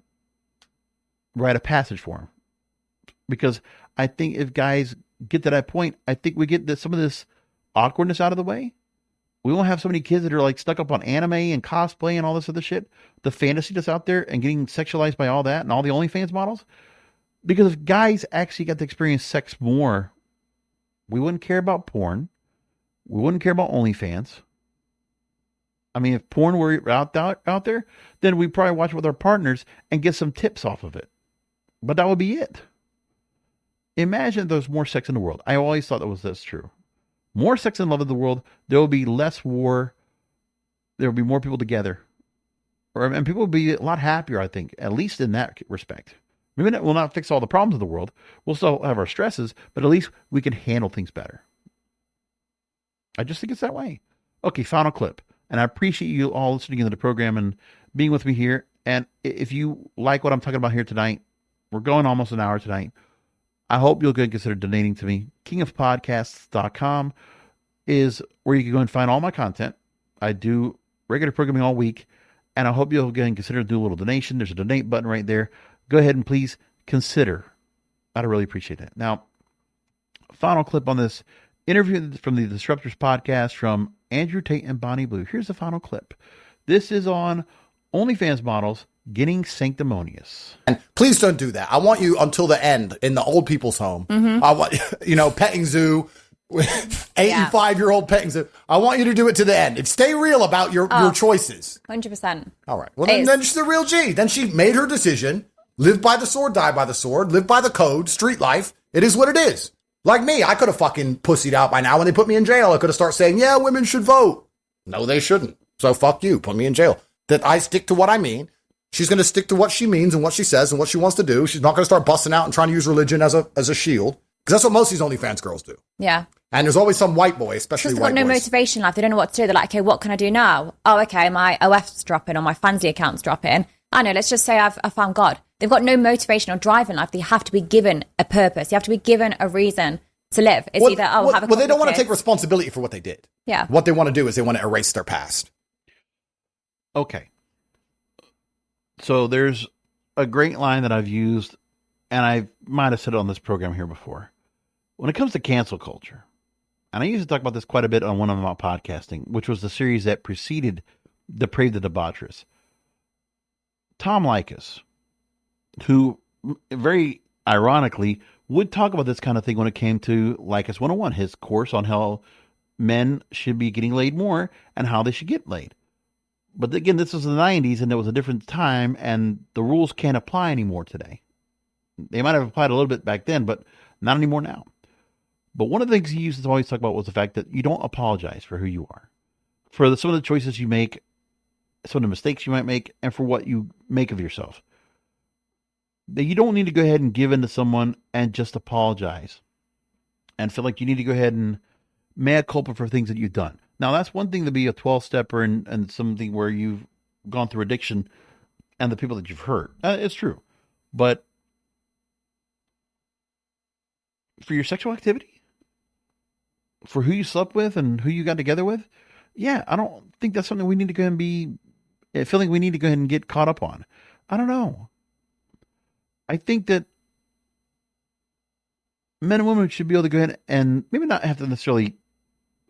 rite of passage for them. Because I think if guys get to that point, I think we get some of this awkwardness out of the way. We won't have so many kids that are like stuck up on anime and cosplay and all this other shit. The fantasy that's out there and getting sexualized by all that and all the OnlyFans models. Because if guys actually got to experience sex more, we wouldn't care about porn. We wouldn't care about OnlyFans. I mean, if porn were out there, then we'd probably watch it with our partners and get some tips off of it. But that would be it. Imagine if there's more sex in the world. I always thought that's true. More sex and love in the world, there will be less war. There will be more people together. And people will be a lot happier, I think, at least in that respect. Maybe that will not fix all the problems of the world. We'll still have our stresses, but at least we can handle things better. I just think it's that way. Okay, final clip. And I appreciate you all listening into the program and being with me here. And if you like what I'm talking about here tonight, we're going almost an hour tonight. I hope you'll go and consider donating to me. kingofpodcasts.com is where you can go and find all my content. I do regular programming all week, and I hope you'll go and consider do a little donation. There's a donate button right there. Go ahead and please consider. I'd really appreciate that. Now, final clip on this interview from the Disruptors podcast from Andrew Tate and Bonnie Blue. Here's the final clip. This is on OnlyFans models getting sanctimonious. And please don't do that. I want you until the end in the old people's home. I want, petting zoo, 85-year-old petting zoo. I want you to do it to the end. And stay real about your choices. 100%. All right. Well, then she's a real G. Then she made her decision. Live by the sword, die by the sword. Live by the code. Street life. It is what it is. Like me, I could have fucking pussied out by now. When they put me in jail, I could have started saying, yeah, women should vote. No, they shouldn't. So fuck you. Put me in jail. That I stick to what I mean. She's going to stick to what she means and what she says and what she wants to do. She's not going to start busting out and trying to use religion as a shield. Because that's what most of these OnlyFans girls do. Yeah. And there's always some white boy, especially They've white got no boys. motivation. Like, they don't know what to do. They're like, okay, what can I do now? Oh, okay, my OF's dropping or my Fancy account's dropping. I know, let's just say I found God. They've got no motivation or drive in life. They have to be given a purpose. You have to be given a reason to live. It's either, have a couple Well, they don't want to kids. take responsibility for what they did. Yeah. What they want to do is they want to erase their past. Okay. So there's a great line that I've used, and I might have said it on this program here before. When it comes to cancel culture, and I used to talk about this quite a bit on One of Them Out Podcasting, which was the series that preceded Depraved the Debaucherous. Tom Likas, who very ironically would talk about this kind of thing when it came to Likas 101, his course on how men should be getting laid more and how they should get laid. But again, this was the 90s and it was a different time and the rules can't apply anymore today. They might have applied a little bit back then, but not anymore now. But one of the things he used to always talk about was the fact that you don't apologize for who you are, for some of the choices you make, some of the mistakes you might make, and for what you make of yourself. That you don't need to go ahead and give in to someone and just apologize and feel like you need to go ahead and mea culpa for things that you've done. Now, that's one thing to be a 12-stepper and something where you've gone through addiction and the people that you've hurt. It's true. But for your sexual activity, for who you slept with and who you got together with, yeah, I don't think that's something we need to go ahead and be feeling we need to go ahead and get caught up on. I don't know. I think that men and women should be able to go ahead and maybe not have to necessarily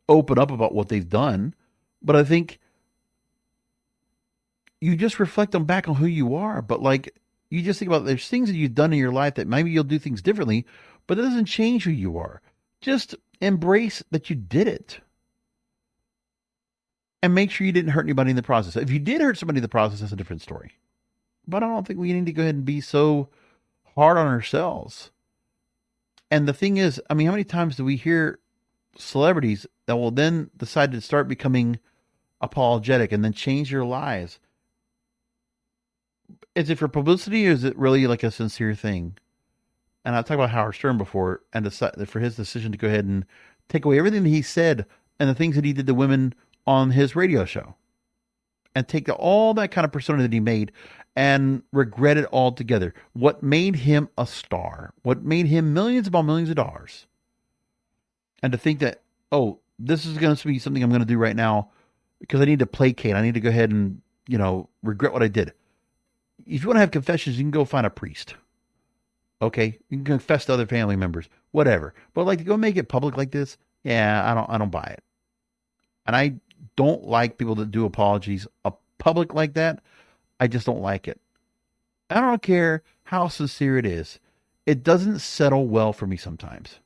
open up about what they've done, but I think you just reflect on back on who you are. But like, you just think about there's things that you've done in your life that maybe you'll do things differently, but it doesn't change who you are. Just embrace that you did it. And make sure you didn't hurt anybody in the process. If you did hurt somebody in the process, that's a different story. But I don't think we need to go ahead and be so hard on ourselves. And the thing is, I mean, how many times do we hear celebrities that will then decide to start becoming apologetic and then change their lives? Is it for publicity or is it really like a sincere thing? And I talked about Howard Stern before and for his decision to go ahead and take away everything that he said and the things that he did to women on his radio show and take all that kind of persona that he made and regret it altogether. What made him a star, what made him millions upon millions of dollars. And to think that, oh, this is going to be something I'm going to do right now because I need to placate. I need to go ahead and, regret what I did. If you want to have confessions, you can go find a priest. Okay? You can confess to other family members, whatever. But like to go make it public like this, yeah, I don't buy it. And I don't like people that do apologies public like that. I just don't like it. I don't care how sincere it is. It doesn't settle well for me sometimes.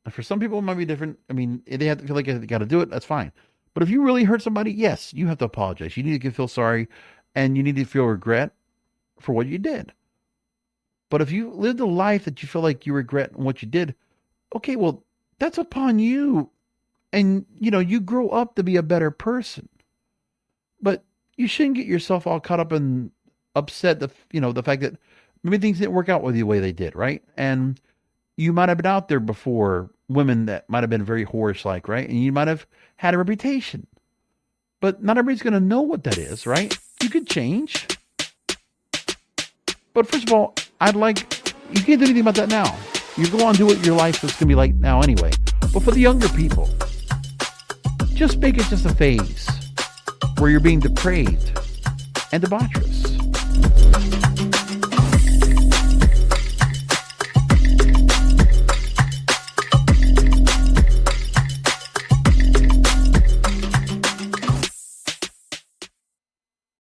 And for some people, it might be different. I mean, they have to feel like they got to do it. That's fine. But if you really hurt somebody, yes, you have to apologize. You need to feel sorry and you need to feel regret for what you did. But if you lived a life that you feel like you regret what you did, okay, well, that's upon you. And, you grow up to be a better person. But you shouldn't get yourself all caught up and upset, the fact that Maybe things didn't work out with you the way they did, right? And you might have been out there before women that might have been very whorish-like, right? And you might have had a reputation. But not everybody's going to know what that is, right? You could change. But first of all, you can't do anything about that now. You go on and do what your life is going to be like now anyway. But for the younger people, just make it just a phase where you're being depraved and debaucherous.